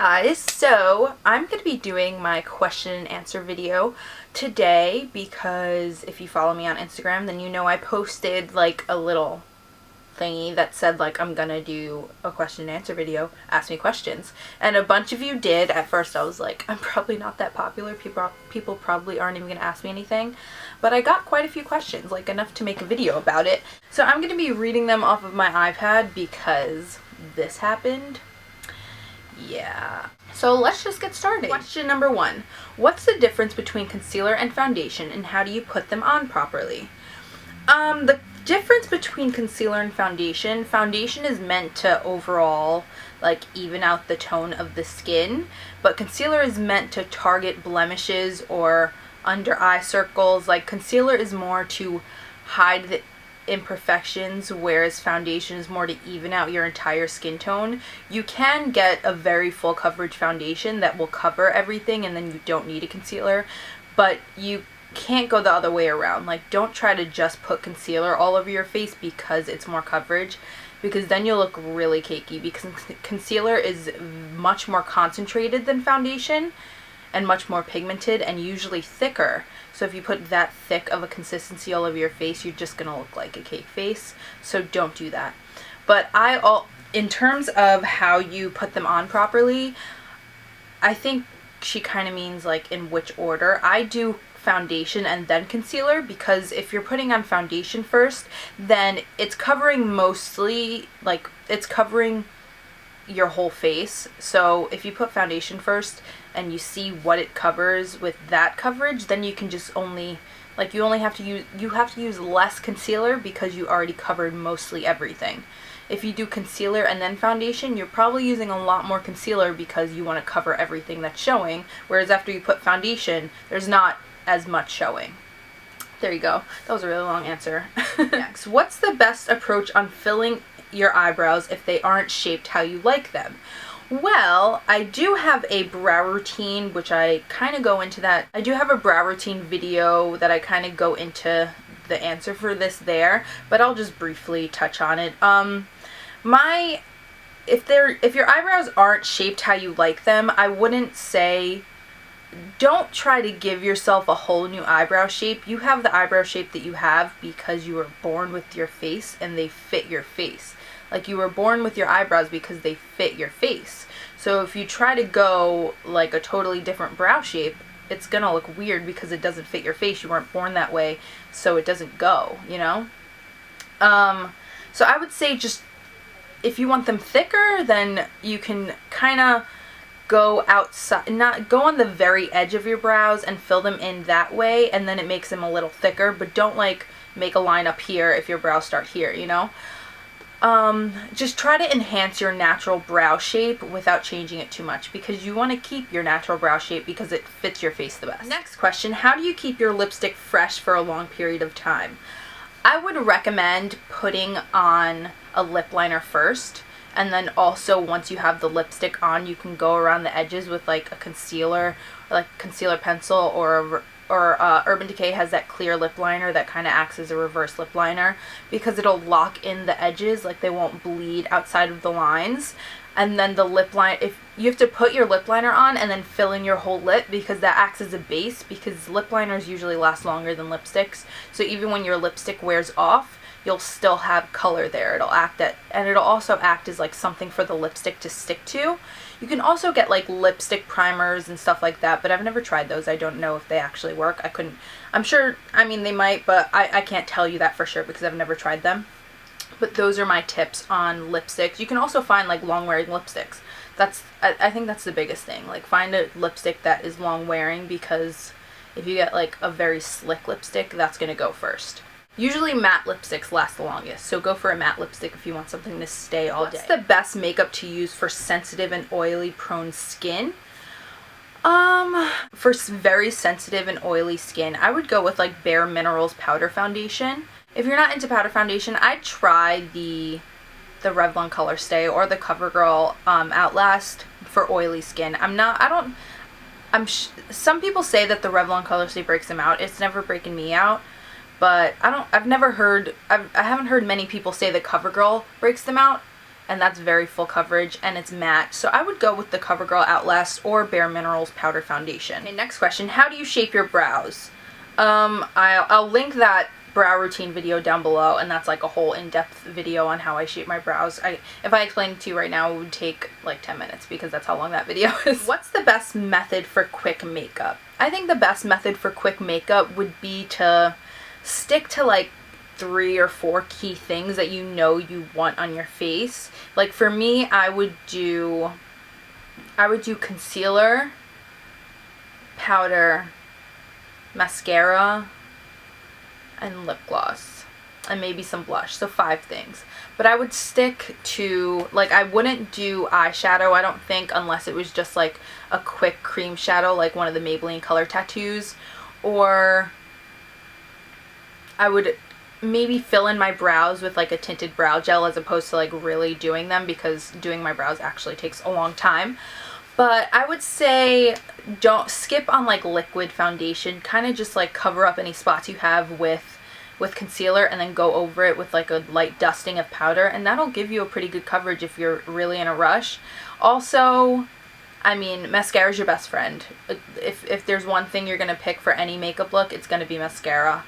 guys, so I'm going to be doing my question and answer video today because if you follow me on Instagram then you know I posted like a little thingy that said like I'm gonna do a question and answer video, ask me questions, and a bunch of you did. At first I was like, I'm probably not that popular, people probably aren't even gonna ask me anything, but I got quite a few questions, like enough to make a video about it. So I'm gonna be reading them off of my iPad because this happened. Yeah. So let's just get started. Question number 1. What's the difference between concealer and foundation and how do you put them on properly? The difference between concealer and foundation is meant to overall like even out the tone of the skin, but concealer is meant to target blemishes or under eye circles. Like concealer is more to hide the imperfections, whereas foundation is more to even out your entire skin tone. You can get a very full coverage foundation that will cover everything and then you don't need a concealer, but you can't go the other way around. Like don't try to just put concealer all over your face because it's more coverage, because then you'll look really cakey, because concealer is much more concentrated than foundation and much more pigmented and usually thicker. So if you put that thick of a consistency all over your face, you're just gonna look like a cake face. So don't do that. But in terms of how you put them on properly, I think she kind of means like in which order. I do foundation and then concealer, because if you're putting on foundation first, then it's covering mostly, like it's covering your whole face. So if you put foundation first and you see what it covers with that coverage, then you can just only, like you have to use less concealer because you already covered mostly everything. If you do concealer and then foundation, you're probably using a lot more concealer because you want to cover everything that's showing, whereas after you put foundation, there's not as much showing. There you go. That was a really long answer. Next, what's the best approach on filling your eyebrows if they aren't shaped how you like them? Well, I do have a brow routine, which I kind of go into that. I do have a brow routine video that I kind of go into the answer for this there, but I'll just briefly touch on it. If your eyebrows aren't shaped how you like them, I wouldn't say, don't try to give yourself a whole new eyebrow shape. You have the eyebrow shape that you have because you were born with your face and they fit your face. Like you were born with your eyebrows because they fit your face. So if you try to go like a totally different brow shape, it's gonna look weird because it doesn't fit your face. You weren't born that way, so it doesn't go, you know? So I would say just, if you want them thicker, then you can kind of go outside, not go on the very edge of your brows and fill them in that way, and then it makes them a little thicker, but don't like make a line up here if your brows start here, you know? Just try to enhance your natural brow shape without changing it too much, because you want to keep your natural brow shape because it fits your face the best. Next question, how do you keep your lipstick fresh for a long period of time? I would recommend putting on a lip liner first, and then also once you have the lipstick on, you can go around the edges with like a concealer, or like concealer pencil, or Urban Decay has that clear lip liner that kind of acts as a reverse lip liner, because it'll lock in the edges, like they won't bleed outside of the lines. And then the lip line, if you have to put your lip liner on and then fill in your whole lip, because that acts as a base, because lip liners usually last longer than lipsticks. So even when your lipstick wears off, you'll still have color there. And it'll also act as like something for the lipstick to stick to. You can also get like lipstick primers and stuff like that, but I've never tried those. I don't know if they actually work. I'm sure, I mean they might, but I can't tell you that for sure because I've never tried them. But those are my tips on lipsticks. You can also find like long wearing lipsticks. I think that's the biggest thing. Like find a lipstick that is long wearing, because if you get like a very slick lipstick, that's gonna go first. Usually matte lipsticks last the longest, so go for a matte lipstick if you want something to stay all day. What's the best makeup to use for sensitive and oily prone skin? For very sensitive and oily skin, I would go with like Bare Minerals powder foundation. If you're not into powder foundation, I'd try the Revlon Color Stay or the CoverGirl Outlast for oily skin. Some people say that the Revlon Color Stay breaks them out. It's never breaking me out. But I haven't heard many people say that CoverGirl breaks them out. and that's very full coverage, and it's matte. So I would go with the CoverGirl Outlast or Bare Minerals Powder Foundation. Okay, next question. How do you shape your brows? I'll link that brow routine video down below, and that's like a whole in-depth video on how I shape my brows. If I explained it to you right now, it would take like 10 minutes because that's how long that video is. What's the best method for quick makeup? I think the best method for quick makeup would be to stick to like 3 or 4 key things that you know you want on your face. Like for me, I would do concealer, powder, mascara, and lip gloss, and maybe some blush. So 5 things. But I would stick to, like, I wouldn't do eyeshadow, I don't think, unless it was just like a quick cream shadow, like one of the Maybelline Color Tattoos. Or I would maybe fill in my brows with like a tinted brow gel as opposed to like really doing them, because doing my brows actually takes a long time. But I would say don't skip on like liquid foundation. Kind of just like cover up any spots you have with concealer, and then go over it with like a light dusting of powder, and that'll give you a pretty good coverage if you're really in a rush. Also, I mean, mascara is your best friend. If there's one thing you're gonna pick for any makeup look, it's gonna be mascara.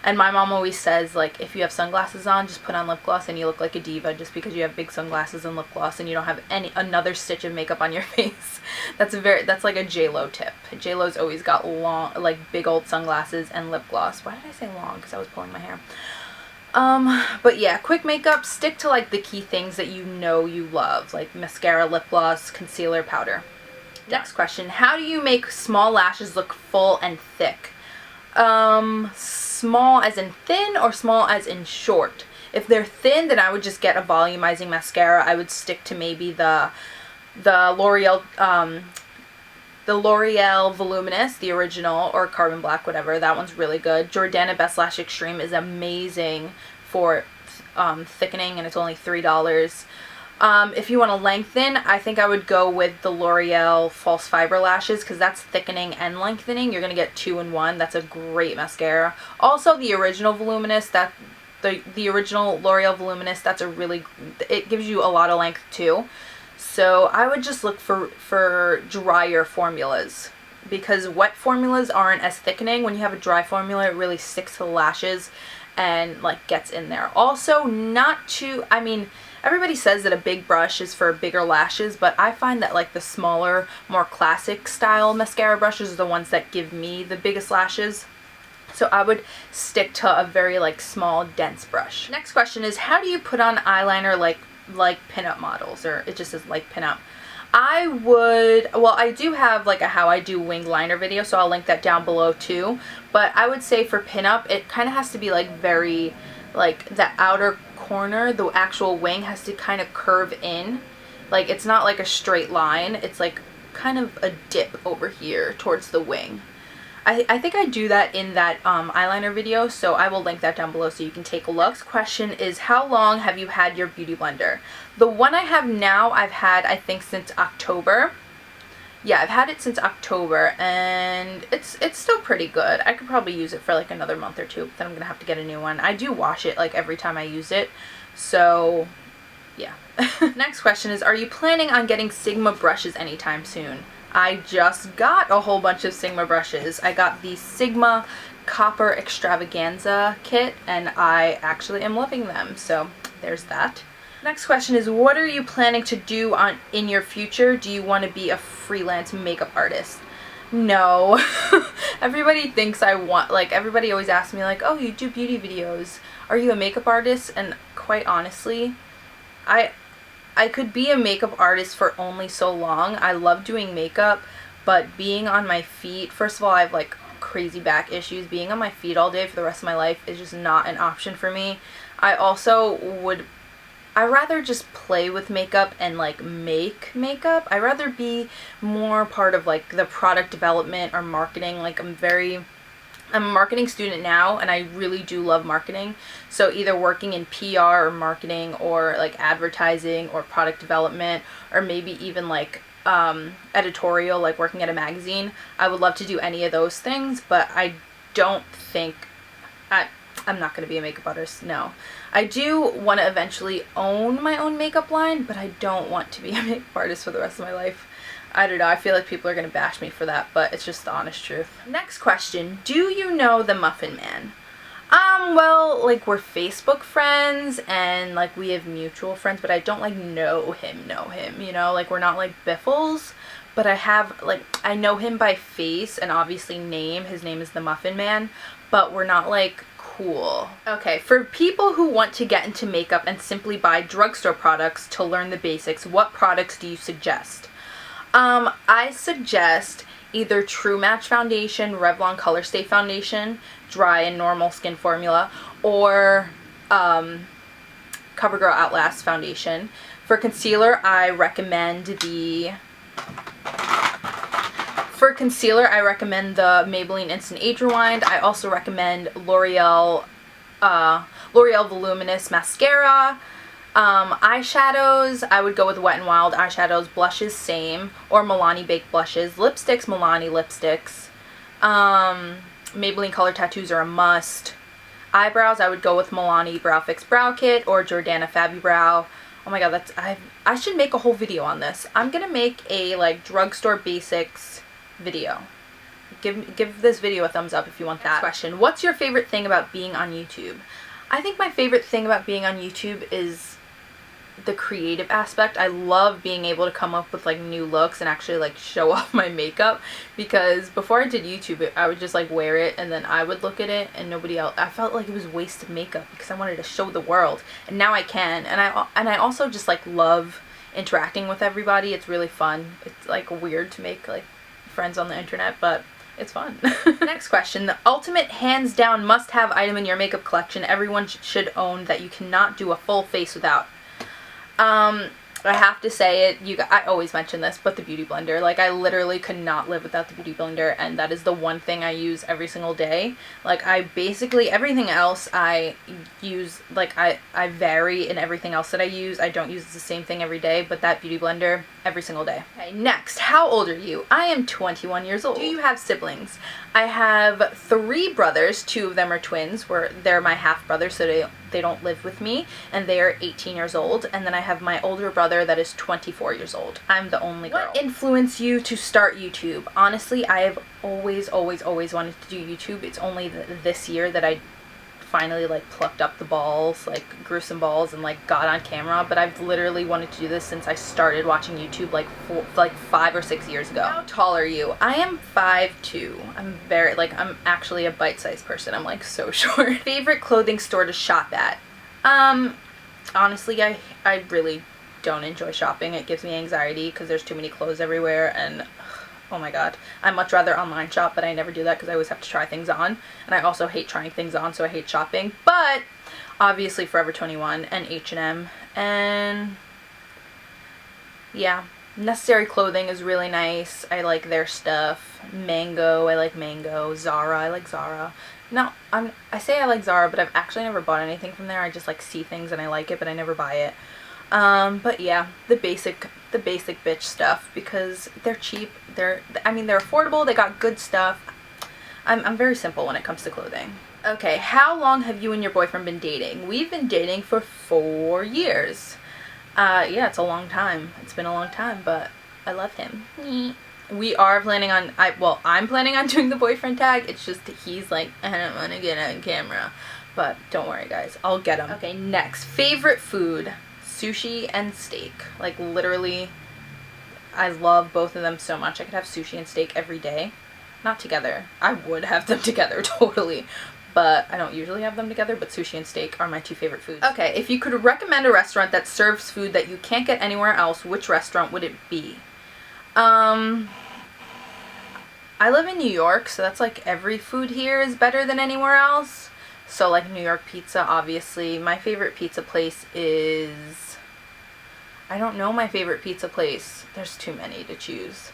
And my mom always says, like, if you have sunglasses on, just put on lip gloss and you look like a diva just because you have big sunglasses and lip gloss and you don't have another stitch of makeup on your face. That's like a J-Lo tip. J-Lo's always got long, like, big old sunglasses and lip gloss. Why did I say long? Because I was pulling my hair. But yeah, quick makeup, stick to like the key things that you know you love, like mascara, lip gloss, concealer, powder. Next question, how do you make small lashes look full and thick? Small as in thin or small as in short? If they're thin, then I would just get a volumizing mascara. I would stick to maybe the L'Oreal Voluminous, the original, or Carbon Black, whatever. That one's really good. Jordana Best Lash Extreme is amazing for thickening, and it's only $3. If you want to lengthen, I think I would go with the L'Oreal False Fiber Lashes, because that's thickening and lengthening. You're going to get 2 in 1. That's a great mascara. Also, the original Voluminous, the original L'Oreal Voluminous, that's it gives you a lot of length too. So I would just look for drier formulas, because wet formulas aren't as thickening. When you have a dry formula, it really sticks to the lashes and like gets in there. Also, I mean, everybody says that a big brush is for bigger lashes, but I find that like the smaller, more classic style mascara brushes are the ones that give me the biggest lashes. So I would stick to a very like small, dense brush. Next question is, how do you put on eyeliner like pinup models, or it just says like pinup? I do have like a how I do winged liner video, so I'll link that down below too. But I would say for pinup, it kind of has to be like very, like the outer corner, the actual wing has to kind of curve in. Like it's not like a straight line, it's like kind of a dip over here towards the wing. I think I do that in that eyeliner video, so I will link that down below so you can take a look. Next question is, how long have you had your beauty blender? The one I have now, I've had, I think, since October. Yeah, I've had it since October, and it's still pretty good. I could probably use it for like another month or two, but then I'm gonna have to get a new one. I do wash it like every time I use it, so yeah. Next question is, are you planning on getting Sigma brushes anytime soon? I just got a whole bunch of Sigma brushes. I got the Sigma Copper Extravaganza kit, and I actually am loving them, so there's that. Next question is, what are you planning to do in your future? Do you want to be a freelance makeup artist? No. Everybody thinks I want, like, everybody always asks me, like, oh, you do beauty videos. Are you a makeup artist? And quite honestly, I could be a makeup artist for only so long. I love doing makeup, but being on my feet, first of all, I have like crazy back issues. Being on my feet all day for the rest of my life is just not an option for me. I'd rather just play with makeup and like make makeup. I'd rather be more part of like the product development or marketing. Like I'm a marketing student now, and I really do love marketing. So either working in PR or marketing, or like advertising or product development, or maybe even like editorial, like working at a magazine. I would love to do any of those things, but I don't think I'm not going to be a makeup artist, no. I do want to eventually own my own makeup line, but I don't want to be a makeup artist for the rest of my life. I don't know, I feel like people are going to bash me for that, but it's just the honest truth. Next question, do you know the Muffin Man? Well, like, we're Facebook friends, and, like, we have mutual friends, but I don't, like, know him, you know? Like, we're not, like, biffles, but I have, like, I know him by face, and obviously name. His name is the Muffin Man, but we're not, like, cool. Okay, for people who want to get into makeup and simply buy drugstore products to learn the basics, what products do you suggest? I suggest either True Match Foundation, Revlon Color Stay Foundation, dry and normal skin formula, or CoverGirl Outlast Foundation. For concealer, I recommend the Maybelline Instant Age Rewind. I also recommend L'Oreal Voluminous Mascara. Eyeshadows, I would go with Wet n Wild eyeshadows. Blushes, same, or Milani Baked blushes. Lipsticks, Milani lipsticks. Maybelline Color Tattoos are a must. Eyebrows, I would go with Milani Brow Fix Brow Kit or Jordana Fabi Brow. Oh my god, I should make a whole video on this. I'm gonna make a, like, drugstore basics video. Give this video a thumbs up if you want that. Next question, what's your favorite thing about being on YouTube? I think my favorite thing about being on YouTube is the creative aspect. I love being able to come up with, like, new looks and actually, like, show off my makeup, because before I did YouTube, I would just, like, wear it and then I would look at it and nobody else. I felt like it was wasted makeup because I wanted to show the world, and now I can. And I also just, like, love interacting with everybody. It's really fun. It's, like, weird to make, like, friends on the internet, but it's fun. Next question, the ultimate hands down must-have item in your makeup collection everyone should own that you cannot do a full face without. I have to say it, I always mention this, but the Beauty Blender. Like, I literally could not live without the Beauty Blender, and that is the one thing I use every single day. Like, I basically, everything else I use, like, I vary in everything else that I use. I don't use the same thing every day, but that Beauty Blender, every single day. Okay, next, how old are you? I am 21 years old. Do you have siblings? I have 3 brothers. 2 of them are twins. They're my half brothers, so they don't live with me, and they are 18 years old. And then I have my older brother that is 24 years old. I'm the only girl. What influenced you to start YouTube? Honestly, I have always wanted to do YouTube. It's only this year that I finally, like, plucked up the balls, like, grew some balls, and, like, got on camera. But I've literally wanted to do this since I started watching YouTube, like, 5 or 6 years ago. How tall are you? I am 5'2". I'm actually a bite-sized person. I'm, like, so short. Favorite clothing store to shop at? Honestly, I really don't enjoy shopping. It gives me anxiety because there's too many clothes everywhere, and oh my god. I much rather online shop, but I never do that because I always have to try things on. And I also hate trying things on, so I hate shopping. But obviously Forever 21 and H&M. And yeah, Necessary Clothing is really nice. I like their stuff. Mango, I like Mango. Zara, I like Zara. No, I say I like Zara, but I've actually never bought anything from there. I just, like, see things and I like it, but I never buy it. But yeah, the basic bitch stuff, because they're cheap. They're affordable. They got good stuff. I'm very simple when it comes to clothing. Okay, how long have you and your boyfriend been dating? We've been dating for 4 years. Yeah, it's a long time. It's been a long time, but I love him. We are planning on, I'm planning on doing the boyfriend tag. It's just that he's like, I don't want to get on camera. But don't worry, guys. I'll get him. Okay, next. Favorite food. Sushi and steak. Like, literally, I love both of them so much. I could have sushi and steak every day. Not together. I would have them together, totally. But I don't usually have them together, but sushi and steak are my 2 favorite foods. Okay, if you could recommend a restaurant that serves food that you can't get anywhere else, which restaurant would it be? I live in New York, so that's like every food here is better than anywhere else. So, like, New York pizza, obviously. My favorite pizza place is... I don't know my favorite pizza place. There's too many to choose.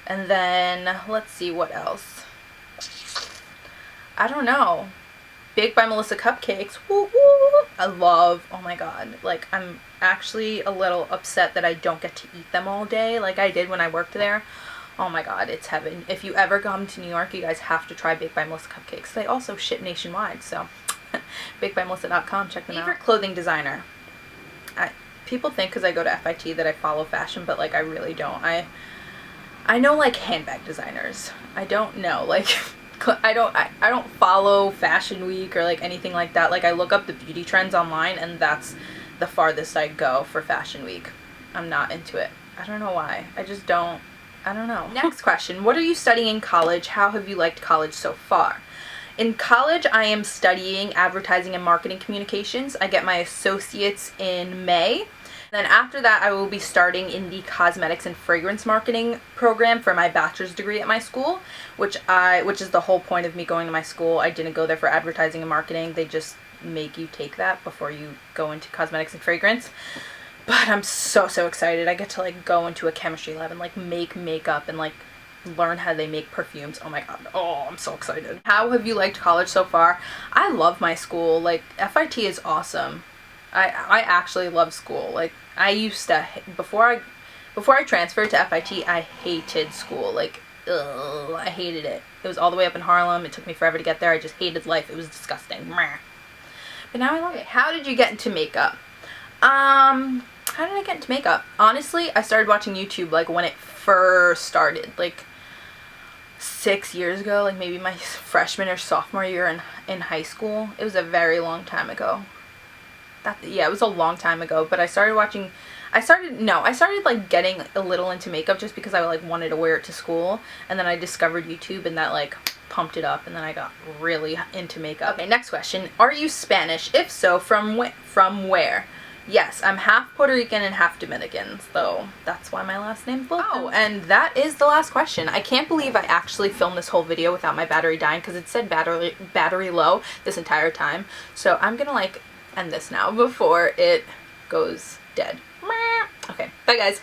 And then, let's see, what else? I don't know. Baked by Melissa cupcakes. Woo woo! I love, oh my god. Like, I'm actually a little upset that I don't get to eat them all day like I did when I worked there. Oh my god, it's heaven. If you ever come to New York, you guys have to try Baked by Melissa cupcakes. They also ship nationwide, so bakedbymelissa.com. Check them out. Favorite clothing designer. People think because I go to FIT that I follow fashion, but like I really don't. I know like handbag designers. I don't know like I don't follow Fashion Week or like anything like that. Like I look up the beauty trends online and that's the farthest I go for Fashion Week. I'm not into it. I don't know why. I just don't. I don't know. Next question. What are you studying in college? How have you liked college so far? In college, I am studying advertising and marketing communications. I get my associates in May. Then after that, I will be starting in the cosmetics and fragrance marketing program for my bachelor's degree at my school, which is the whole point of me going to my school. I didn't go there for advertising and marketing. They just make you take that before you go into cosmetics and fragrance. But I'm so excited. I get to like go into a chemistry lab and like make makeup and like learn how they make perfumes. Oh my god. Oh, I'm so excited. How have you liked college so far? I love my school. Like FIT is awesome. I actually love school. Like I used to before I transferred to FIT, I hated school. Like ugh, I hated it. It was all the way up in Harlem. It took me forever to get there. I just hated life. It was disgusting. But now I love it. How did you get into makeup? How did I get into makeup? Honestly, I started watching YouTube like when it first started, like 6 years ago, like maybe my freshman or sophomore year in high school. It was a very long time ago. Yeah, it was a long time ago, but I started like getting a little into makeup just because I like wanted to wear it to school, and then I discovered YouTube and that like pumped it up, and then I got really into makeup. Okay, next question. Are you Spanish? If so, from where? Yes, I'm half Puerto Rican and half Dominican, so that's why my last name's Wilson. Oh, and that is the last question. I can't believe I actually filmed this whole video without my battery dying because it said battery low this entire time. So I'm gonna like end this now before it goes dead. Okay, bye guys.